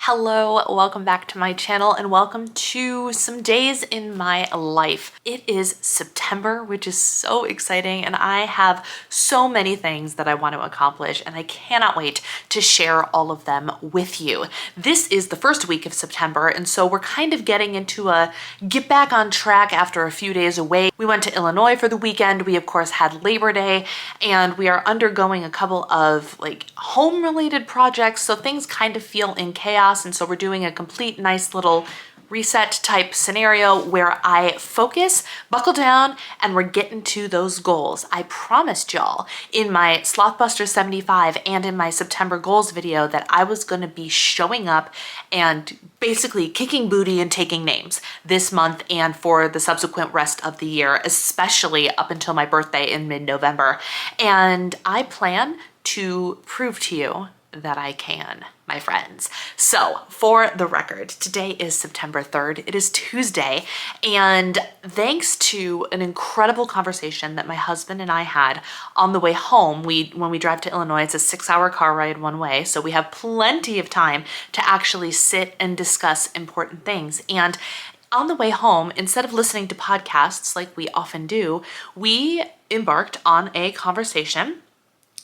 Hello, welcome back to my channel and welcome to some days in my life. It is September, which is so exciting, and I have so many things that I want to accomplish and I cannot wait to share all of them with you. This is the first week of September, and so we're kind of getting into a get back on track after a few days away. We went to Illinois for the weekend. We of course had Labor Day, and we are undergoing a couple of home related projects, so things kind of feel in chaos. And so we're doing a complete nice little reset type scenario where I focus, buckle down, and we're getting to those goals. I promised y'all in my Slothbuster 75 and in my September goals video that I was going to be showing up and basically kicking booty and taking names this month and for the subsequent rest of the year, especially up until my birthday in mid-November. And I plan to prove to you that I can, my friends. So for the record, today is September 3rd. It is Tuesday, and thanks to an incredible conversation that my husband and I had on the way home, when we drive to Illinois, it's a 6-hour car ride one way, so we have plenty of time to actually sit and discuss important things. And on the way home, instead of listening to podcasts like we often do, we embarked on a conversation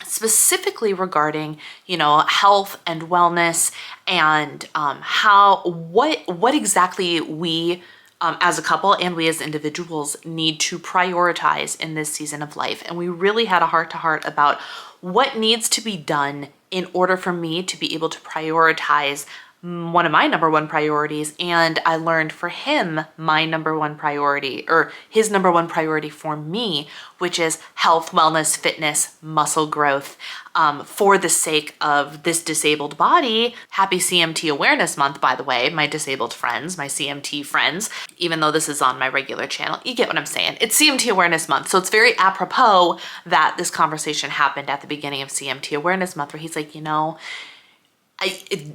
specifically regarding, health and wellness and what exactly we as a couple and we as individuals need to prioritize in this season of life. And we really had a heart-to-heart about what needs to be done in order for me to be able to prioritize one of my number one priorities, and I learned for him my number one priority, or his number one priority for me, which is health, wellness, fitness, muscle growth, for the sake of this disabled body. Happy CMT Awareness Month, by the way, my disabled friends, my CMT friends, even though this is on my regular channel. You get what I'm saying. It's CMT Awareness Month, so it's very apropos that this conversation happened at the beginning of CMT Awareness Month, where he's like,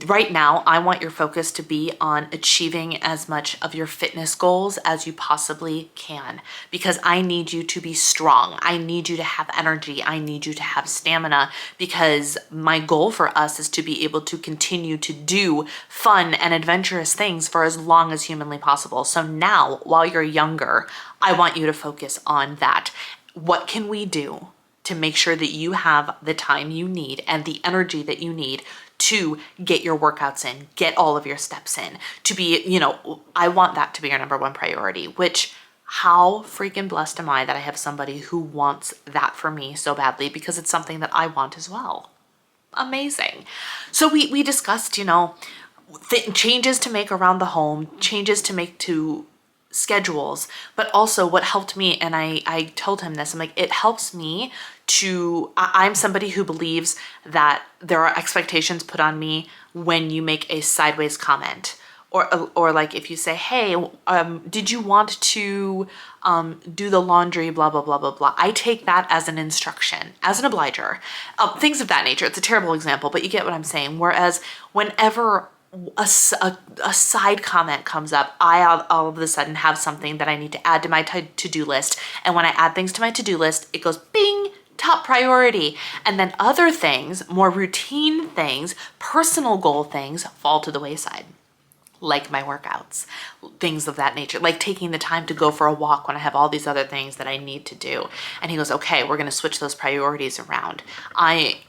right now, I want your focus to be on achieving as much of your fitness goals as you possibly can, because I need you to be strong. I need you to have energy. I need you to have stamina, because my goal for us is to be able to continue to do fun and adventurous things for as long as humanly possible. So now, while you're younger, I want you to focus on that. What can we do to make sure that you have the time you need and the energy that you need to get your workouts in, get all of your steps in, to be, I want that to be your number one priority, which how freaking blessed am I that I have somebody who wants that for me so badly, because it's something that I want as well. Amazing. So we discussed, changes to make around the home, changes to make to schedules, but also what helped me, and I told him this, I'm like, it helps me I'm somebody who believes that there are expectations put on me when you make a sideways comment, or like if you say, hey, did you want to do the laundry, blah, blah, blah, blah, blah. I take that as an instruction, as an obliger, things of that nature. It's a terrible example, but you get what I'm saying. Whereas whenever a side comment comes up, I all of a sudden have something that I need to add to my to-do list. And when I add things to my to-do list, it goes bing, top priority. And then other things, more routine things, personal goal things fall to the wayside, like my workouts, things of that nature, like taking the time to go for a walk when I have all these other things that I need to do. And he goes, okay, we're going to switch those priorities around.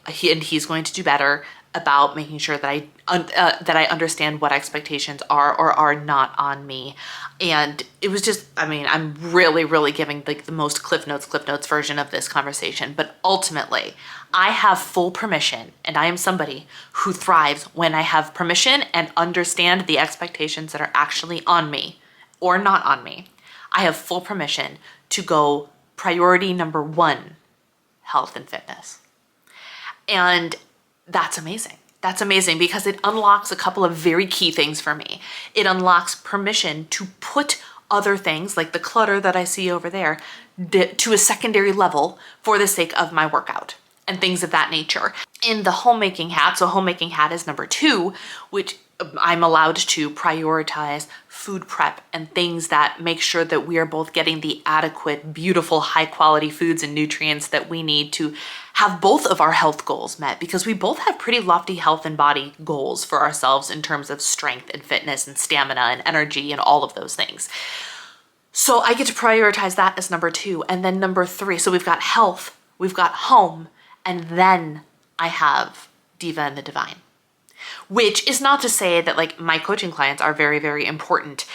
He's going to do better about making sure that I understand what expectations are or are not on me. And it was just, I'm really, really giving the most Cliff Notes version of this conversation. But ultimately, I have full permission, and I am somebody who thrives when I have permission and understand the expectations that are actually on me or not on me. I have full permission to go priority number one, health and fitness. And that's amazing. That's amazing because it unlocks a couple of very key things for me. It unlocks permission to put other things like the clutter that I see over there to a secondary level for the sake of my workout and things of that nature. In the homemaking hat, so homemaking hat is number 2, which I'm allowed to prioritize food prep and things that make sure that we are both getting the adequate, beautiful, high quality foods and nutrients that we need to have both of our health goals met, because we both have pretty lofty health and body goals for ourselves in terms of strength and fitness and stamina and energy and all of those things. So I get to prioritize that as number 2. And then number 3, so we've got health, we've got home, and then I have Diva and the Divine. Which is not to say that like my coaching clients are very, very important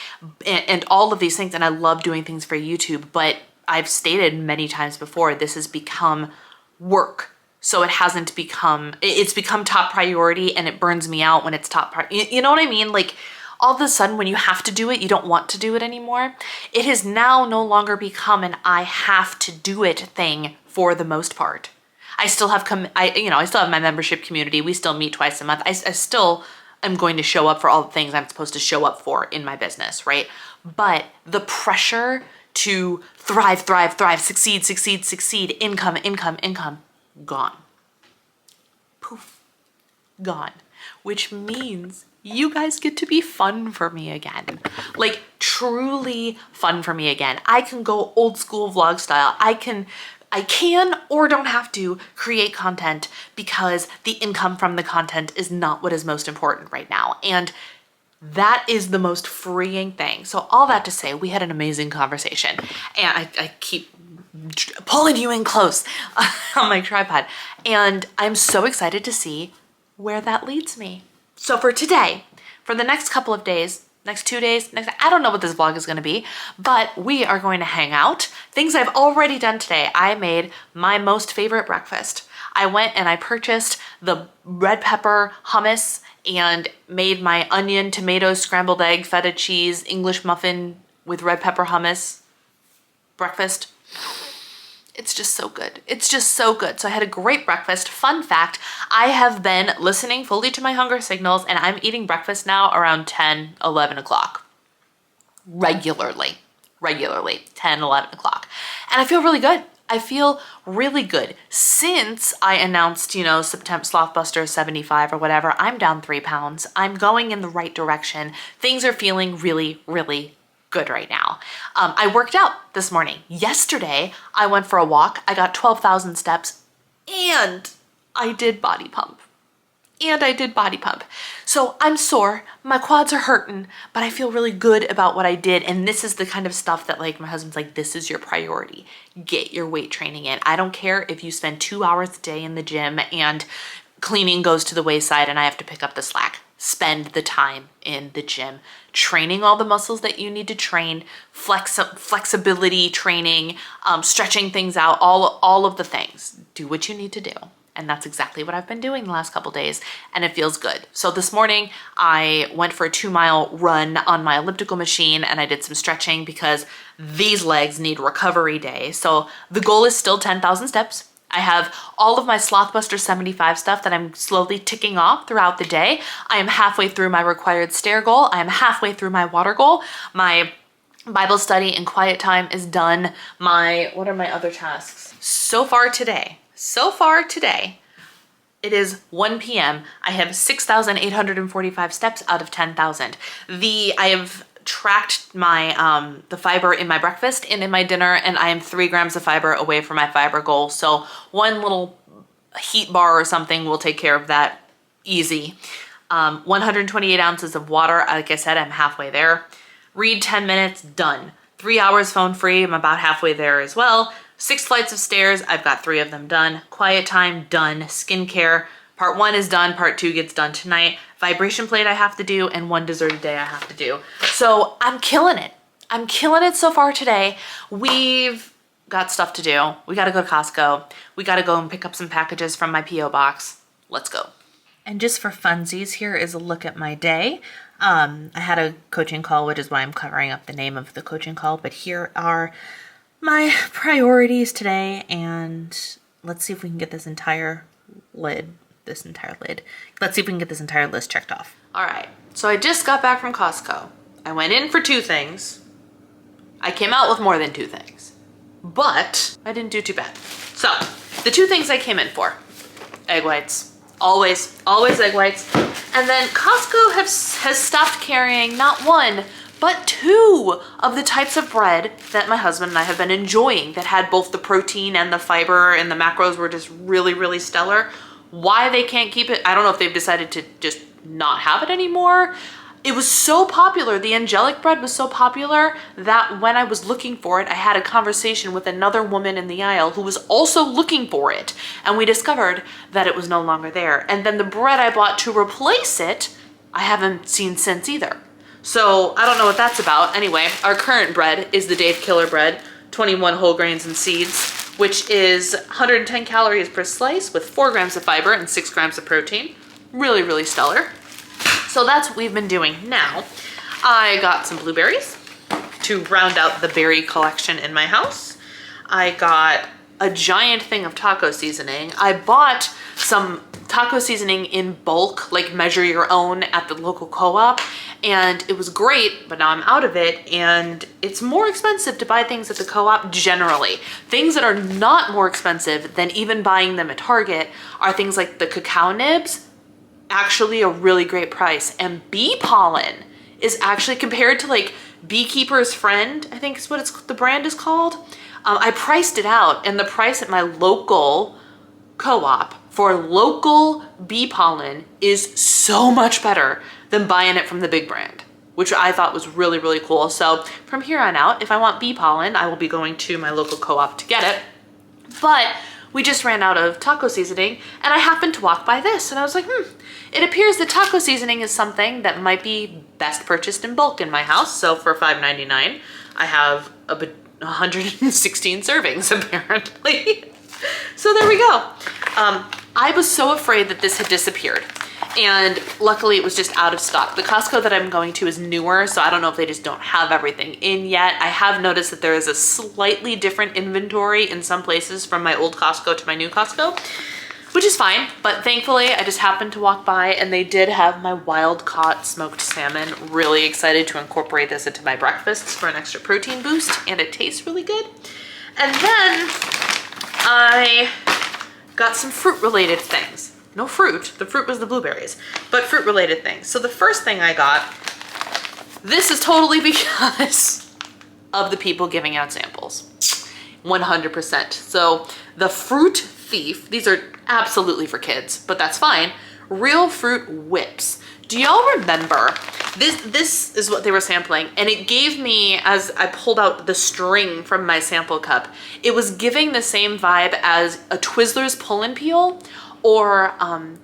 and all of these things. And I love doing things for YouTube, but I've stated many times before, this has become work. So it's become top priority, and it burns me out when it's top priority. You know what I mean? Like all of a sudden when you have to do it, you don't want to do it anymore. It has now no longer become an I have to do it thing for the most part. I still have I still have my membership community. We still meet twice a month. I still am going to show up for all the things I'm supposed to show up for in my business, right? But the pressure to thrive, succeed, income, gone. Poof, gone. Which means you guys get to be fun for me again. Like truly fun for me again. I can go old school vlog style. I can or don't have to create content because the income from the content is not what is most important right now. And that is the most freeing thing. So all that to say, we had an amazing conversation, and I keep pulling you in close on my tripod. And I'm so excited to see where that leads me. So for today, for the next couple of days, next 2 days, I don't know what this vlog is going to be, but we are going to hang out. Things I've already done today. I made my most favorite breakfast. I went and I purchased the red pepper hummus and made my onion, tomato, scrambled egg, feta cheese, English muffin with red pepper hummus breakfast. It's just so good. It's just so good. So I had a great breakfast. Fun fact, I have been listening fully to my hunger signals, and I'm eating breakfast now around 10, 11 o'clock. Regularly, 10, 11 o'clock. And I feel really good. I feel really good. Since I announced, September Slothbuster 75 or whatever, I'm down 3 pounds. I'm going in the right direction. Things are feeling really, really good right now. I worked out this morning. Yesterday, I went for a walk. I got 12,000 steps, and I did body pump. So I'm sore. My quads are hurting, but I feel really good about what I did. And this is the kind of stuff that like my husband's like, this is your priority. Get your weight training in. I don't care if you spend 2 hours a day in the gym and cleaning goes to the wayside and I have to pick up the slack. Spend the time in the gym, training all the muscles that you need to train, flexibility training, stretching things out, all of the things. Do what you need to do. And that's exactly what I've been doing the last couple days, and it feels good. So this morning I went for a 2-mile run on my elliptical machine, and I did some stretching because these legs need recovery day. So the goal is still 10,000 steps. I have all of my Slothbuster 75 stuff that I'm slowly ticking off throughout the day. I am halfway through my required stair goal. I am halfway through my water goal. My Bible study and quiet time is done. What are my other tasks? So far today, it is 1 p.m. I have 6,845 steps out of 10,000. I have tracked my the fiber in my breakfast and in my dinner, and I am 3 grams of fiber away from my fiber goal. So one little heat bar or something will take care of that easy. 128 ounces of water. Like I said, I'm halfway there. Read 10 minutes, done. 3 hours phone free, I'm about halfway there as well. 6 flights of stairs, I've got 3 of them done. Quiet time, done. Skincare, part 1 is done, part 2 gets done tonight. Vibration plate I have to do, and 1 dessert a day I have to do. So I'm killing it. I'm killing it so far today. We've got stuff to do. We gotta go to Costco. We gotta go and pick up some packages from my P.O. box. Let's go. And just for funsies, here is a look at my day. I had a coaching call, which is why I'm covering up the name of the coaching call, but here are my priorities today, and let's see if we can get this entire lid. Let's see if we can get this entire list checked off. All right, so I just got back from Costco. I went in for 2 things. I came out with more than 2 things, but I didn't do too bad. So the 2 things I came in for, egg whites, always egg whites. And then Costco has stopped carrying not one, but two of the types of bread that my husband and I have been enjoying that had both the protein and the fiber, and the macros were just really, really stellar. Why they can't keep it, I don't know if they've decided to just not have it anymore. It was so popular, the angelic bread was so popular that when I was looking for it, I had a conversation with another woman in the aisle who was also looking for it. And we discovered that it was no longer there. And then the bread I bought to replace it, I haven't seen since either. So I don't know what that's about. Anyway, our current bread is the Dave Killer bread, 21 whole grains and seeds, which is 110 calories per slice with 4 grams of fiber and 6 grams of protein. Really, really stellar. So that's what we've been doing. Now, I got some blueberries to round out the berry collection in my house. I got a giant thing of taco seasoning. I bought some taco seasoning in bulk, like measure your own at the local co-op, and it was great, but now I'm out of it, and it's more expensive to buy things at the co-op generally. Things that are not more expensive than even buying them at Target are things like the cacao nibs, actually a really great price, and bee pollen is actually, compared to like Beekeeper's Friend, I think is what the brand is called. I priced it out, and the price at my local co-op for local bee pollen is so much better than buying it from the big brand, which I thought was really, really cool. So from here on out, if I want bee pollen, I will be going to my local co-op to get it. But we just ran out of taco seasoning, and I happened to walk by this, and I was like, it appears that taco seasoning is something that might be best purchased in bulk in my house. So for $5.99, I have 116 servings apparently. So there we go. I was so afraid that this had disappeared, and luckily it was just out of stock. The Costco that I'm going to is newer, so I don't know if they just don't have everything in yet. I have noticed that there is a slightly different inventory in some places from my old Costco to my new Costco, which is fine, but thankfully I just happened to walk by and they did have my wild caught smoked salmon. Really excited to incorporate this into my breakfasts for an extra protein boost, and it tastes really good. And then I got some fruit related things. No fruit, the fruit was the blueberries, but fruit related things. So the first thing I got, this is totally because of the people giving out samples. 100%. So the Fruit Thief, these are absolutely for kids, but that's fine. Real fruit whips. Do y'all remember? This is what they were sampling, and it gave me, as I pulled out the string from my sample cup, it was giving the same vibe as a Twizzlers pull and peel, or I'm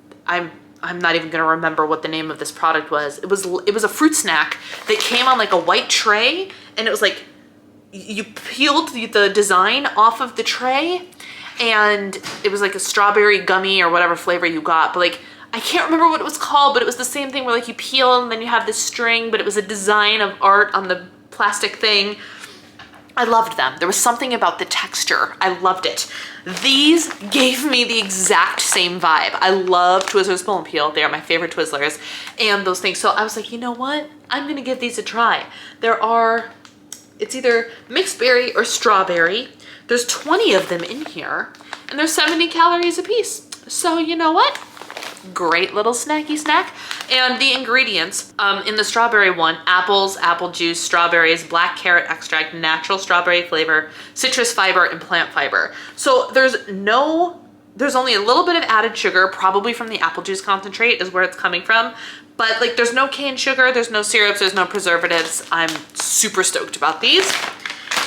not even gonna remember what the name of this product was. It was a fruit snack that came on like a white tray, and it was like you peeled the design off of the tray, and it was like a strawberry gummy or whatever flavor you got, but like I can't remember what it was called, but it was the same thing where like you peel and then you have this string, but it was a design of art on the plastic thing. I loved them. There was something about the texture. I loved it. These gave me the exact same vibe. I love Twizzlers Pull and Peel. They are my favorite Twizzlers and those things. So I was like, you know what? I'm gonna give these a try. It's either mixed berry or strawberry. There's 20 of them in here, and they're 70 calories a piece. So you know what? Great little snacky snack. And the ingredients in the strawberry one: apples, apple juice, strawberries, black carrot extract, natural strawberry flavor, citrus fiber, and plant fiber. So there's only a little bit of added sugar, probably from the apple juice concentrate is where it's coming from. But like there's no cane sugar, there's no syrups, there's no preservatives. I'm super stoked about these.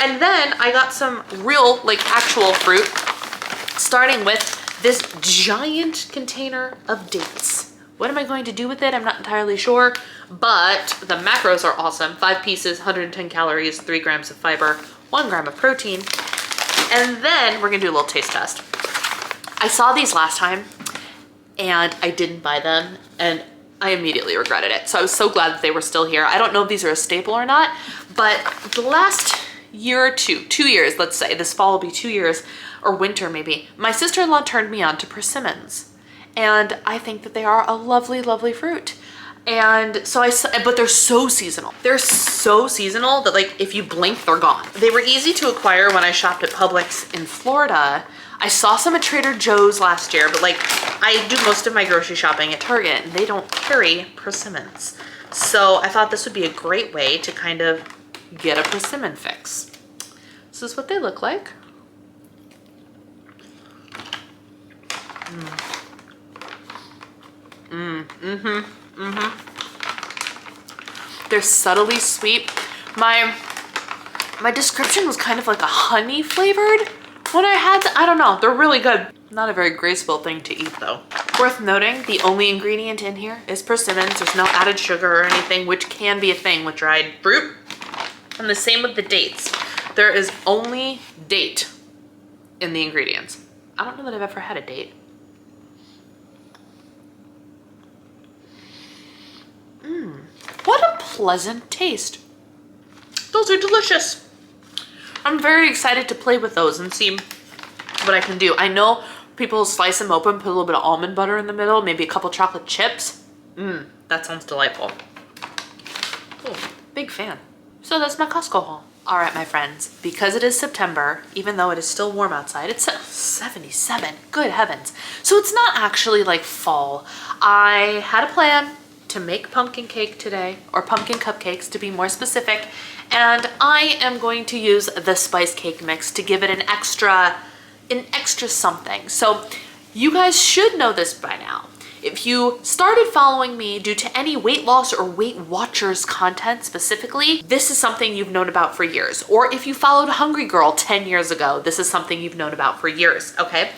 And then I got some real, like actual fruit, starting with this giant container of dates. What am I going to do with it? I'm not entirely sure, but the macros are awesome. 5 pieces, 110 calories, 3 grams of fiber, 1 gram of protein. And then we're gonna do a little taste test. I saw these last time and I didn't buy them, and I immediately regretted it. So I was so glad that they were still here. I don't know if these are a staple or not, but the last year or 2 years, let's say, this fall will be 2 years, or winter maybe, my sister-in-law turned me on to persimmons. And I think that they are a lovely, lovely fruit. And so but they're so seasonal. They're so seasonal that like if you blink, they're gone. They were easy to acquire when I shopped at Publix in Florida. I saw some at Trader Joe's last year, but like I do most of my grocery shopping at Target and they don't carry persimmons. So I thought this would be a great way to kind of get a persimmon fix. This is what they look like. They're subtly sweet. My description was kind of like a honey flavored when I had I don't know, they're really good. Not a very graceful thing to eat though. Worth noting, the only ingredient in here is persimmons. There's no added sugar or anything, which can be a thing with dried fruit. And the same with the dates. There is only date in the ingredients. I don't know that I've ever had a date. What a pleasant taste. Those are delicious. I'm very excited to play with those and see what I can do. I know people slice them open, put a little bit of almond butter in the middle, maybe a couple chocolate chips. That sounds delightful. Cool. Big fan. So that's my Costco haul. All right, my friends, because it is September, even though it is still warm outside, it's 77, good heavens. So it's not actually like fall. I had a plan to make pumpkin cake today, or pumpkin cupcakes to be more specific, and I am going to use the spice cake mix to give it an extra something. So you guys should know this by now. If you started following me due to any weight loss or Weight Watchers content specifically, this is something you've known about for years. Or if you followed Hungry Girl 10 years ago, this is something you've known about for years, okay?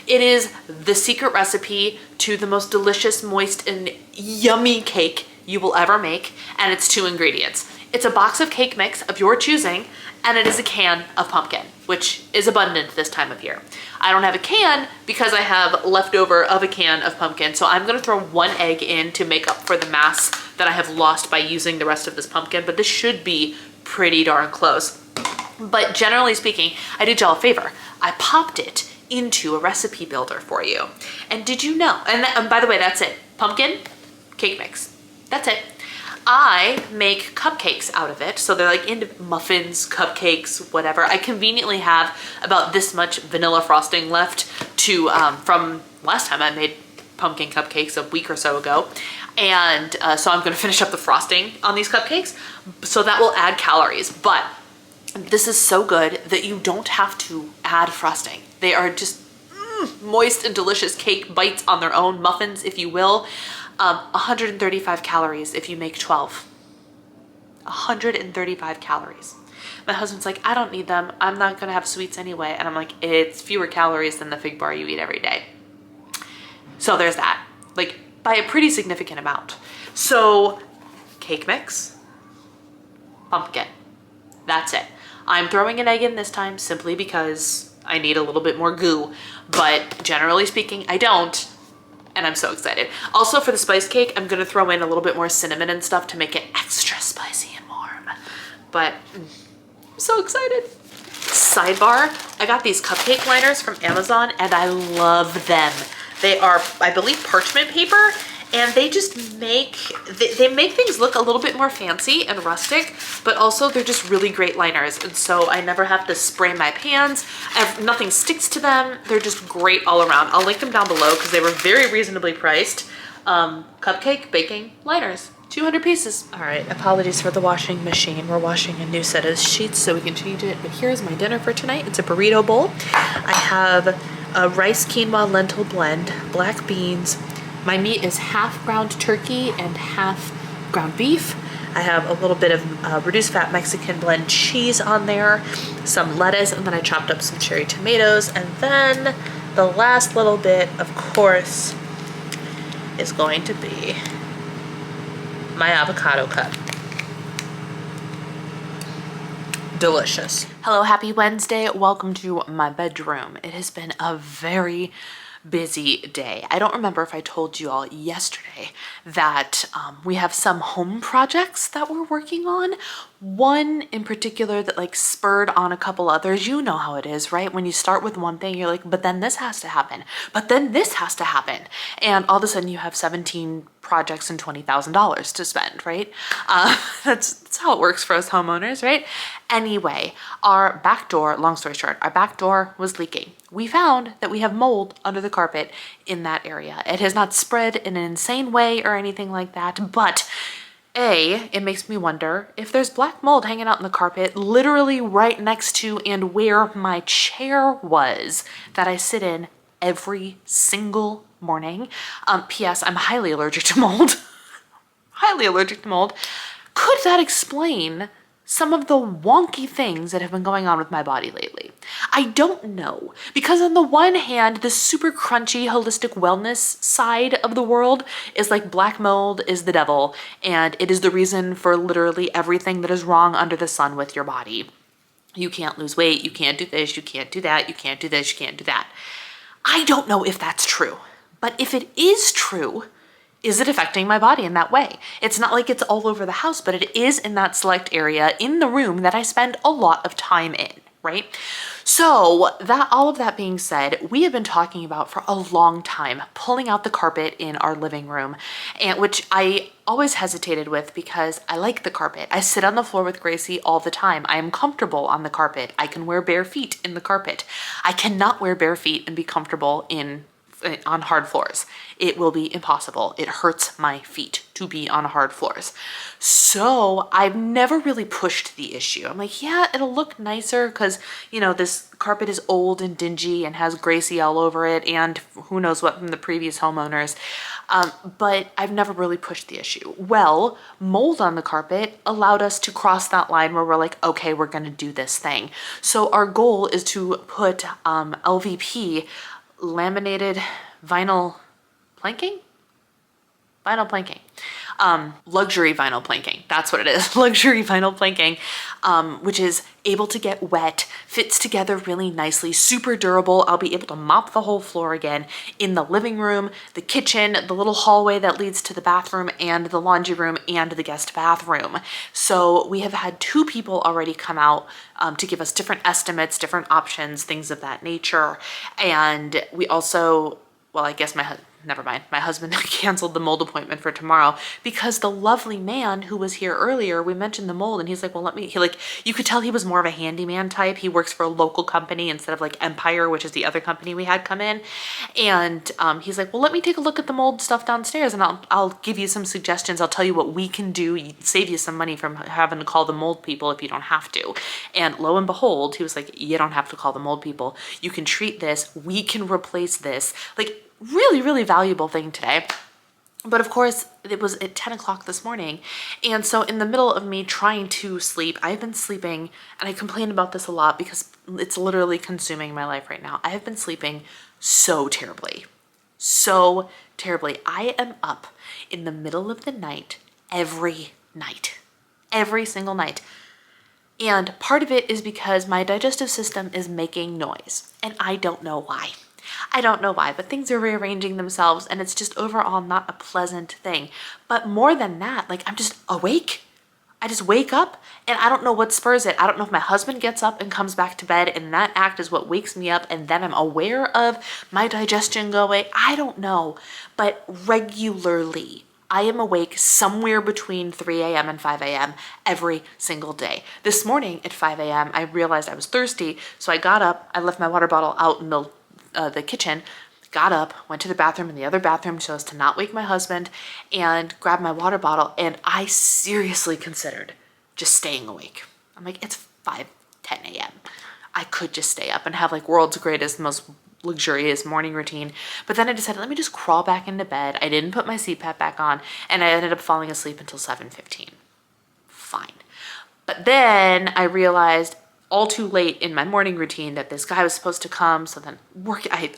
It is the secret recipe to the most delicious, moist, and yummy cake you will ever make, and it's 2 ingredients. It's a box of cake mix of your choosing, and it is a can of pumpkin, which is abundant this time of year. I don't have a can because I have leftover of a can of pumpkin, so I'm gonna throw 1 egg in to make up for the mass that I have lost by using the rest of this pumpkin, but this should be pretty darn close. But generally speaking, I did y'all a favor. I popped it into a recipe builder for you. And did you know, and by the way, that's it. Pumpkin, cake mix, that's it. I make cupcakes out of it. So they're like into muffins, cupcakes, whatever. I conveniently have about this much vanilla frosting left to from last time I made pumpkin cupcakes a week or so ago. And so I'm gonna finish up the frosting on these cupcakes. So that will add calories, but this is so good that you don't have to add frosting. They are just moist and delicious cake bites on their own, muffins if you will. 135 calories if you make 12. 135 calories. My husband's like, I don't need them. I'm not gonna have sweets anyway. And I'm like, it's fewer calories than the fig bar you eat every day. So there's that, like by a pretty significant amount. So cake mix, pumpkin, that's it. I'm throwing an egg in this time simply because I need a little bit more goo, but generally speaking, I don't. And I'm so excited. Also for the spice cake, I'm gonna throw in a little bit more cinnamon and stuff to make it extra spicy and warm. But I'm so excited. Sidebar, I got these cupcake liners from Amazon and I love them. They are, I believe, parchment paper, and they just make, they make things look a little bit more fancy and rustic, but also they're just really great liners. And so I never have to spray my pans. Nothing sticks to them. They're just great all around. I'll link them down below because they were very reasonably priced. Cupcake baking liners, 200 pieces. All right, apologies for the washing machine. We're washing a new set of sheets so we can change it. But here's my dinner for tonight. It's a burrito bowl. I have a rice quinoa lentil blend, black beans. My meat is half ground turkey and half ground beef. I have a little bit of reduced fat Mexican blend cheese on there, some lettuce, and then I chopped up some cherry tomatoes. And then the last little bit, of course, is going to be my avocado cut. Delicious. Hello, happy Wednesday. Welcome to my bedroom. It has been a very busy day. I don't remember if I told you all yesterday that we have some home projects that we're working on. One in particular that like spurred on a couple others. You know how it is, right? When you start with one thing, you're like, but then this has to happen. But then this has to happen. And all of a sudden you have 17 projects and $20,000 to spend, right? That's how it works for us homeowners, right? Anyway, our back door, long story short, our back door was leaking. We found that we have mold under the carpet in that area. It has not spread in an insane way or anything like that, but it makes me wonder if there's black mold hanging out in the carpet, literally right next to and where my chair was that I sit in every single morning. P.S. I'm highly allergic to mold. Highly allergic to mold. Could that explain some of the wonky things that have been going on with my body lately? I don't know, because on the one hand, the super crunchy holistic wellness side of the world is like black mold is the devil, and it is the reason for literally everything that is wrong under the sun with your body. You can't lose weight, you can't do this, you can't do that, you can't do this, you can't do that. I don't know if that's true, but if it is true, is it affecting my body in that way? It's not like it's all over the house, but it is in that select area in the room that I spend a lot of time in, right? So that, all of that being said, we have been talking about for a long time pulling out the carpet in our living room, and which I always hesitated with because I like the carpet. I sit on the floor with Gracie all the time. I am comfortable on the carpet. I can wear bare feet in the carpet. I cannot wear bare feet and be comfortable on hard floors. It will be impossible. It hurts my feet to be on hard floors. So I've never really pushed the issue. I'm like, yeah, it'll look nicer because, you know, this carpet is old and dingy and has Gracie all over it and who knows what from the previous homeowners. But I've never really pushed the issue. Well, mold on the carpet allowed us to cross that line where we're like, okay, we're going to do this thing. So our goal is to put LVP, laminated vinyl planking? Vinyl planking. Luxury vinyl planking. That's what it is. Luxury vinyl planking, which is able to get wet, fits together really nicely, super durable. I'll be able to mop the whole floor again in the living room, the kitchen, the little hallway that leads to the bathroom and the laundry room and the guest bathroom. So we have had 2 people already come out to give us different estimates, different options, things of that nature. And we also, well, I guess never mind. My husband canceled the mold appointment for tomorrow because the lovely man who was here earlier, we mentioned the mold and he's like, well, you could tell he was more of a handyman type. He works for a local company instead of like Empire, which is the other company we had come in. And he's like, well, let me take a look at the mold stuff downstairs and I'll give you some suggestions. I'll tell you what we can do, save you some money from having to call the mold people if you don't have to. And lo and behold, he was like, you don't have to call the mold people. You can treat this. We can replace this. Like, really, really valuable thing today. But of course, it was at 10 o'clock this morning. And so in the middle of me trying to sleep, I've been sleeping, and I complain about this a lot because it's literally consuming my life right now. I have been sleeping so terribly. So terribly. I am up in the middle of the night every night. Every single night. And part of it is because my digestive system is making noise. And I don't know why. I don't know why, but things are rearranging themselves and it's just overall not a pleasant thing. But more than that, like I'm just awake. I just wake up and I don't know what spurs it. I don't know if my husband gets up and comes back to bed and that act is what wakes me up and then I'm aware of my digestion going. I don't know, but regularly I am awake somewhere between 3 a.m. and 5 a.m. every single day. This morning at 5 a.m. I realized I was thirsty, so I got up, I left my water bottle out in the kitchen, got up, went to the bathroom in the other bathroom so as to not wake my husband, and grabbed my water bottle, and I seriously considered just staying awake. I'm like, it's 5:10 a.m. I could just stay up and have like world's greatest, most luxurious morning routine. But then I decided, let me just crawl back into bed. I didn't put my CPAP back on, and I ended up falling asleep until 7:15. Fine. But then I realized all too late in my morning routine that this guy was supposed to come. So then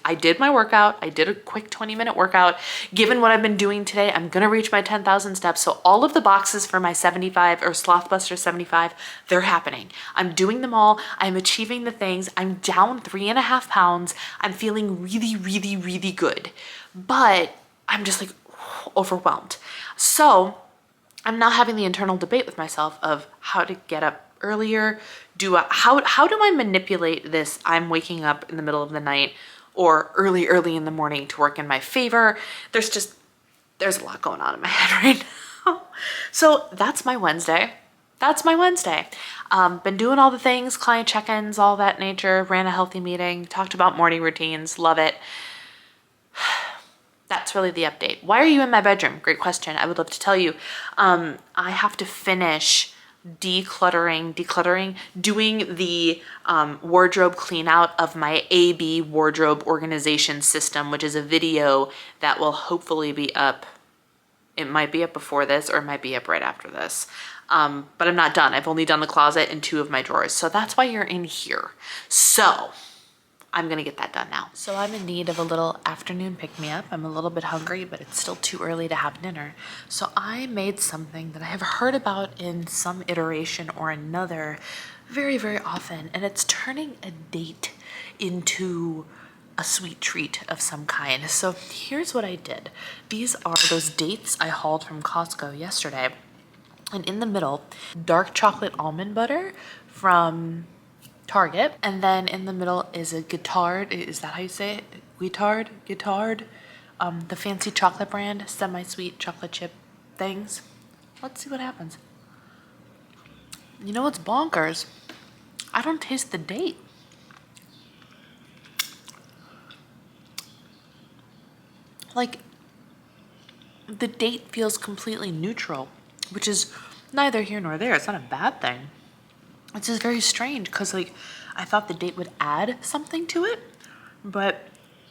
I did my workout. I did a quick 20-minute workout. Given what I've been doing today, I'm going to reach my 10,000 steps. So all of the boxes for my 75 or Slothbuster 75, they're happening. I'm doing them all. I'm achieving the things. I'm down 3.5 pounds. I'm feeling really, really, really good. But I'm just like overwhelmed. So I'm now having the internal debate with myself of how to get up earlier. How do I manipulate this? I'm waking up in the middle of the night or early in the morning to work in my favor. There's just there's a lot going on in my head right now. So that's my Wednesday. That's my Wednesday. Been doing all the things, client check-ins, all that nature, ran a healthy meeting, talked about morning routines, love it. That's really the update. Why are you in my bedroom? Great question. I would love to tell you. I have to finish decluttering, doing the wardrobe clean out of my AB wardrobe organization system, which is a video that will hopefully be up. It might be up before this or it might be up right after this. But I'm not done. I've only done the closet and 2 of my drawers. So that's why you're in here. So I'm gonna get that done now. So I'm in need of a little afternoon pick-me-up. I'm a little bit hungry, but it's still too early to have dinner. So I made something that I have heard about in some iteration or another very, very often, and it's turning a date into a sweet treat of some kind. So here's what I did. These are those dates I hauled from Costco yesterday. And in the middle, dark chocolate almond butter from Target. And then in the middle is a Guittard. Is that how you say it? Guittard. The fancy chocolate brand, semi-sweet chocolate chip things. Let's see what happens. You know what's bonkers? I don't taste the date. Like, the date feels completely neutral, which is neither here nor there. It's not a bad thing. It's just very strange because, like, I thought the date would add something to it, but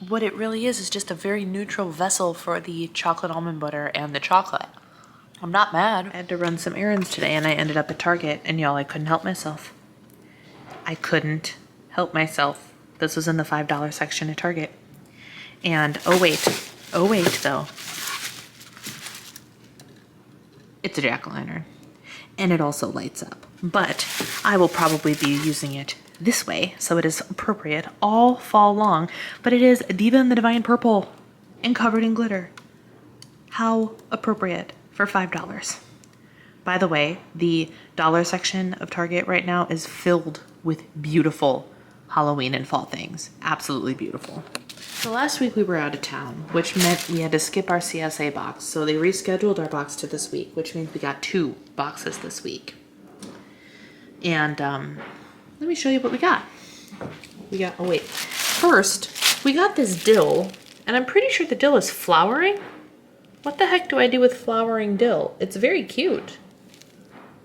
what it really is just a very neutral vessel for the chocolate almond butter and the chocolate. I'm not mad. I had to run some errands today and I ended up at Target, and y'all, I couldn't help myself. I couldn't help myself. This was in the $5 section at Target. And oh wait though. It's a jack-o'-lantern. And it also lights up. But I will probably be using it this way, so it is appropriate all fall long. But it is Diva in the Divine Purple and covered in glitter. How appropriate for $5. By the way, the dollar section of Target right now is filled with beautiful Halloween and fall things. Absolutely beautiful. So last week we were out of town, which meant we had to skip our CSA box. So they rescheduled our box to this week, which means we got 2 boxes this week. And let me show you what we got. First, we got this dill, and I'm pretty sure the dill is flowering. What the heck do I do with flowering dill? It's very cute.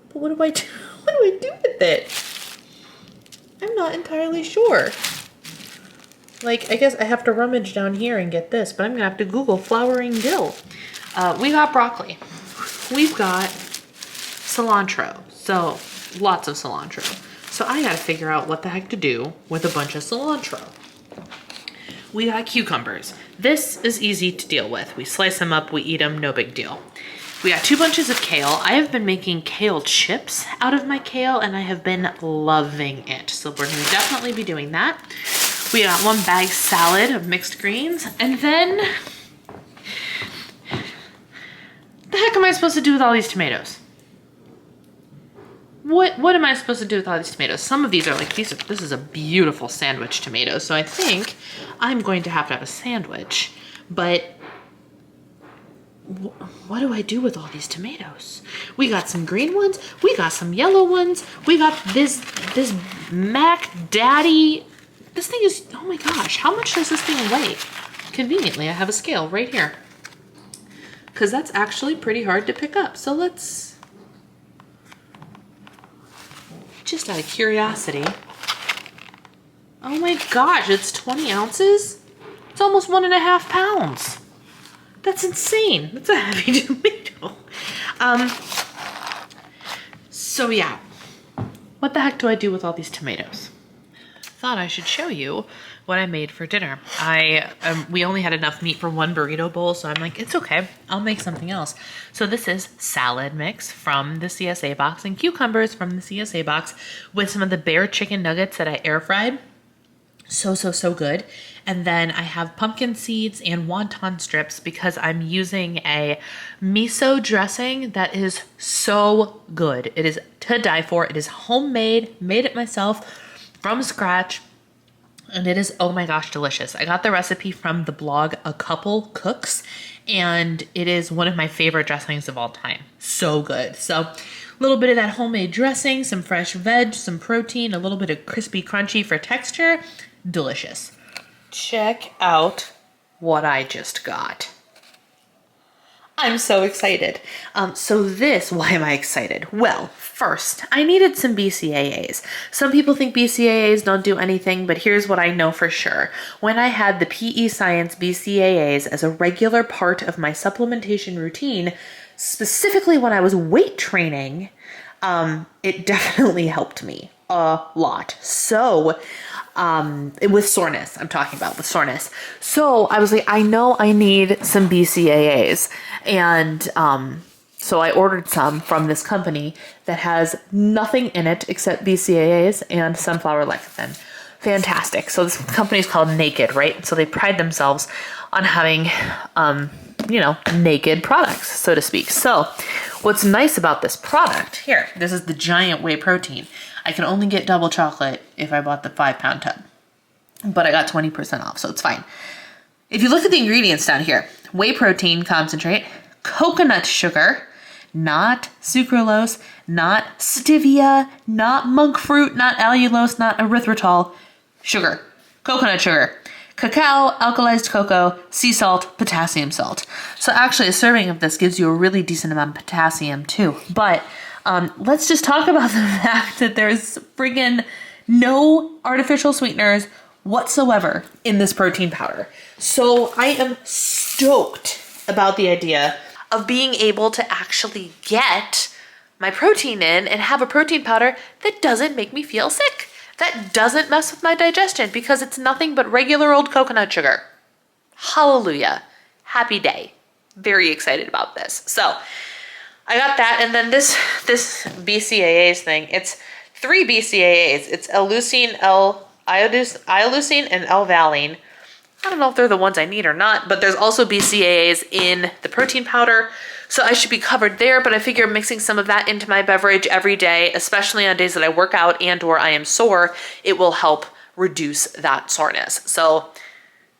But what do I do? What do I do with it? I'm not entirely sure. Like, I guess I have to rummage down here and get this, but I'm gonna have to Google flowering dill. We got broccoli. We've got cilantro. So, lots of cilantro. So I gotta figure out what the heck to do with a bunch of cilantro. We got cucumbers. This is easy to deal with. We slice them up, we eat them, no big deal. We got 2 bunches of kale. I have been making kale chips out of my kale, and I have been loving it. So we're gonna definitely be doing that. We got 1 bag salad of mixed greens, and then the heck am I supposed to do with all these tomatoes? What am I supposed to do with all these tomatoes? Some of these are like, this is a beautiful sandwich tomato, so I think I'm going to have a sandwich, but what do I do with all these tomatoes? We got some green ones, we got some yellow ones, we got this Mac Daddy. This thing is, oh my gosh, how much does this thing weigh? Conveniently, I have a scale right here. Because that's actually pretty hard to pick up. So let's, just out of curiosity. Oh my gosh, it's 20 ounces? It's almost 1.5 pounds. That's insane. That's a heavy tomato. So yeah, what the heck do I do with all these tomatoes? Thought I should show you what I made for dinner. We only had enough meat for 1 burrito bowl, so I'm like, it's okay, I'll make something else. So this is salad mix from the CSA box and cucumbers from the CSA box with some of the Bear chicken nuggets that I air fried. So good. And then I have pumpkin seeds and wonton strips because I'm using a miso dressing that is so good. It is to die for. It is homemade, made it myself from scratch. And it is, oh my gosh, delicious. I got the recipe from the blog A Couple Cooks, and it is one of my favorite dressings of all time. So good. So a little bit of that homemade dressing, some fresh veg, some protein, a little bit of crispy crunchy for texture. Delicious. Check out what I just got. I'm so excited. Why am I excited? Well, first, I needed some BCAAs. Some people think BCAAs don't do anything, but here's what I know for sure. When I had the PE Science BCAAs as a regular part of my supplementation routine, specifically when I was weight training, it definitely helped me a lot. So, with soreness, I'm talking about with soreness. So I was like, I know I need some BCAAs. And, so I ordered some from this company that has nothing in it except BCAAs and sunflower lecithin. Fantastic. So this company is called Naked, right? So they pride themselves on having, naked products, so to speak. So what's nice about this product here, this is the giant whey protein. I can only get double chocolate if I bought the 5-pound tub, but I got 20% off, so it's fine. If you look at the ingredients down here, whey protein concentrate, coconut sugar, not sucralose, not stevia, not monk fruit, not allulose, not erythritol, sugar, coconut sugar, cacao, alkalized cocoa, sea salt, potassium salt. So actually a serving of this gives you a really decent amount of potassium too. But let's just talk about the fact that there's friggin' no artificial sweeteners whatsoever in this protein powder. So I am stoked about the idea of being able to actually get my protein in and have a protein powder that doesn't make me feel sick, that doesn't mess with my digestion, because it's nothing but regular old coconut sugar. Hallelujah. Happy day. Very excited about this. So I got that, and then this BCAAs thing, it's 3 BCAAs. It's L-leucine, L-isoleucine, and L-valine. I don't know if they're the ones I need or not, but there's also BCAAs in the protein powder, so I should be covered there, but I figure mixing some of that into my beverage every day, especially on days that I work out and or I am sore, it will help reduce that soreness. So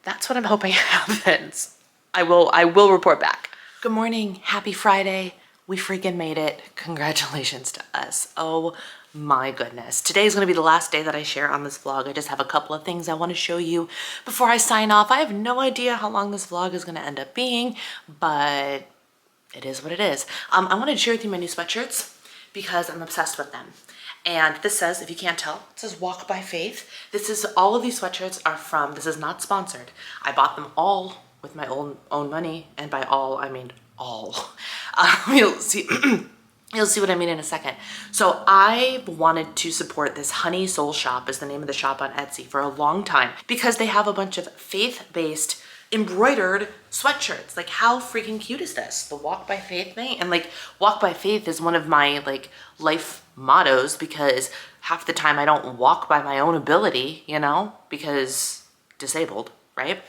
that's what I'm hoping happens. I will report back. Good morning. Happy Friday. We freaking made it. Congratulations to us. Oh my goodness. Today is going to be the last day that I share on this vlog. I just have a couple of things I want to show you before I sign off. I have no idea how long this vlog is going to end up being, but it is what it is. I wanted to share with you my new sweatshirts because I'm obsessed with them. And this says, if you can't tell, it says Walk by Faith. All of these sweatshirts are from, this is not sponsored. I bought them all with my own money, and by all, I mean all. You'll see what I mean in a second. So I wanted to support this Honey Soul Shop, is the name of the shop on Etsy, for a long time, because they have a bunch of faith-based embroidered sweatshirts. Like, how freaking cute is this? The Walk by Faith thing. And like, Walk by Faith is one of my like life mottos, because half the time I don't walk by my own ability, because disabled, right?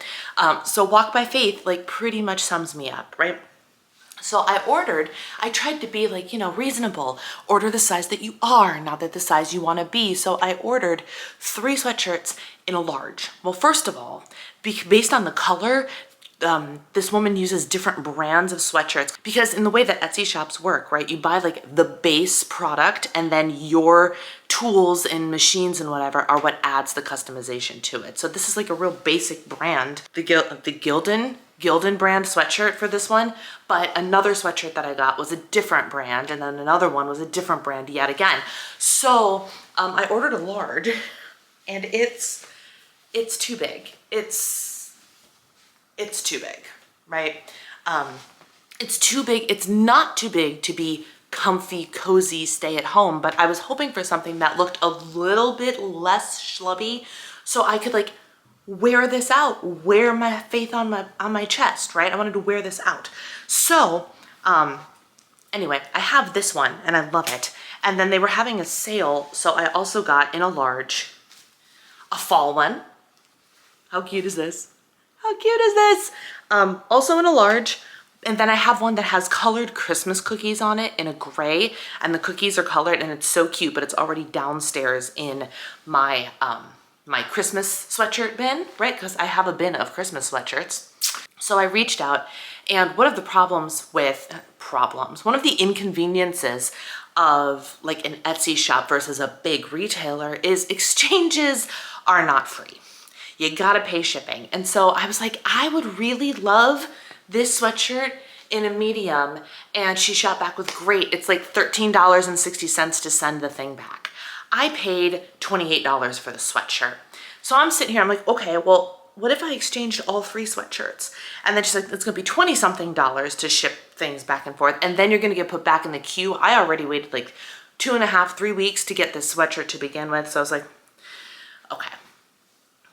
So Walk by Faith like pretty much sums me up, right? So I tried to be like, reasonable, order the size that you are, not that the size you want to be. So I ordered 3 sweatshirts in a large. Well, first of all, based on the color, this woman uses different brands of sweatshirts, because in the way that Etsy shops work, right, you buy like the base product, and then your tools and machines and whatever are what adds the customization to it. So this is like a real basic brand, the Gildan brand sweatshirt for this one, but another sweatshirt that I got was a different brand, and then another one was a different brand yet again. So I ordered a large, and it's too big. It's too big, right? It's too big. It's not too big to be comfy, cozy, stay at home, but I was hoping for something that looked a little bit less schlubby, so I could like wear this out, wear my faith on my chest, right? I wanted to wear this out. So anyway, I have this one and I love it. And then they were having a sale, so I also got in a large a fall one. How cute is this? How cute is this? Also in a large. And then I have one that has colored Christmas cookies on it in a gray, and the cookies are colored and it's so cute, but it's already downstairs in my my Christmas sweatshirt bin, right? Because I have a bin of Christmas sweatshirts. So I reached out, and one of the one of the inconveniences of like an Etsy shop versus a big retailer is exchanges are not free. You gotta pay shipping. And so I was like, I would really love this sweatshirt in a medium. And she shot back with great. It's like $13.60 to send the thing back. I paid $28 for the sweatshirt. So I'm sitting here, I'm like, okay, well, what if I exchanged all 3 sweatshirts? And then she's like, it's gonna be 20 something dollars to ship things back and forth. And then you're gonna get put back in the queue. I already waited like 2.5, 3 weeks to get this sweatshirt to begin with. So I was like, okay,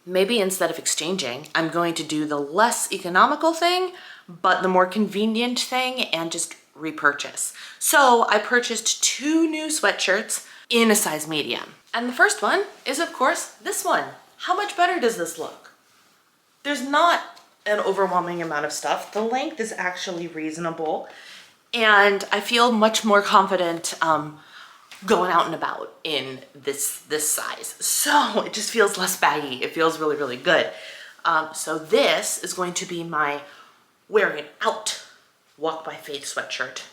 maybe instead of exchanging, I'm going to do the less economical thing, but the more convenient thing and just repurchase. So I purchased 2 new sweatshirts in a size medium. And the first one is, of course, this one. How much better does this look? There's not an overwhelming amount of stuff. The length is actually reasonable. And I feel much more confident going out and about in this size. So it just feels less baggy. It feels really, really good. So this is going to be my wearing it out walk by faith sweatshirt.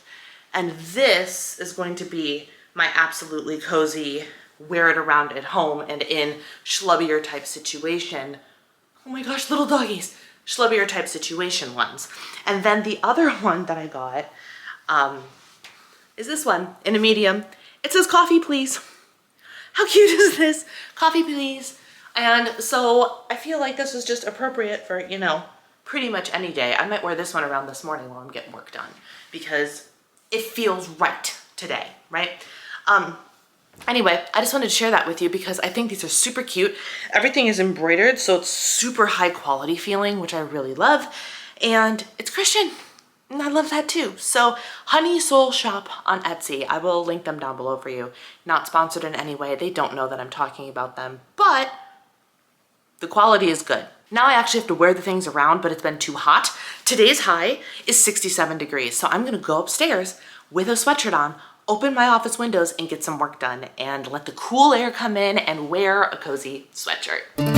And this is going to be my absolutely cozy wear it around at home and in schlubbier type situation. Oh my gosh, little doggies. Schlubbier type situation ones. And then the other one that I got is this one in a medium. It says coffee please. How cute is this? Coffee please. And so I feel like this is just appropriate for, you know, pretty much any day. I might wear this one around this morning while I'm getting work done because it feels right today, right? Anyway, I just wanted to share that with you because I think these are super cute. Everything is embroidered, so it's super high quality feeling, which I really love. And it's Christian, and I love that too. So Honey Soul Shop on Etsy. I will link them down below for you. Not sponsored in any way. They don't know that I'm talking about them, but the quality is good. Now I actually have to wear the things around, but it's been too hot. Today's high is 67 degrees. So I'm gonna go upstairs with a sweatshirt on, open my office windows and get some work done and let the cool air come in and wear a cozy sweatshirt.